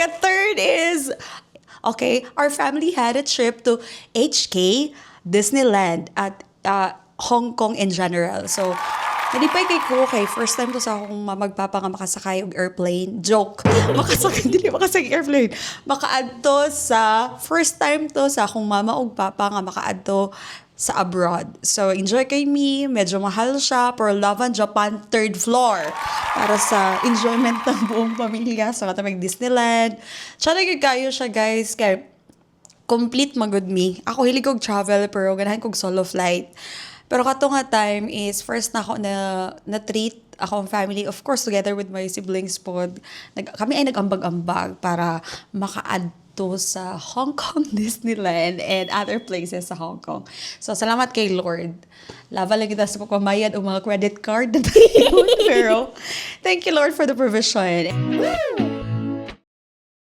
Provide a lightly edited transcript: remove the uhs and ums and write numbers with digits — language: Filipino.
Ika-third is, okay, our family had a trip to HK, Disneyland, at Hong Kong in general. So, nalipay kay ko, okay, first time to sa akong magpapanga makasakay og airplane. Joke. Makasakay, dili makasakay airplane. Makaadto sa, first time to sa akong mama og papa nga makaadto sa abroad. So, enjoy kay me. Medyo mahal siya. Pero Lavan Japan, third floor. Para sa enjoyment ng buong pamilya. So, katamig Disneyland. Tsara kayo siya, guys. Kaya, complete magod me. Ako hilig kog travel, pero ganahan kog solo flight. Pero kato nga time is, first na ako na-treat akong family, of course, together with my siblings pod. Kami ay nag-ambag-ambag para maka-add to sa Hong Kong Disneyland and other places sa Hong Kong. So, salamat kay Lord. Lava lang kita sa pagpamayad o mga credit card na tayo. Pero, thank you Lord for the provision.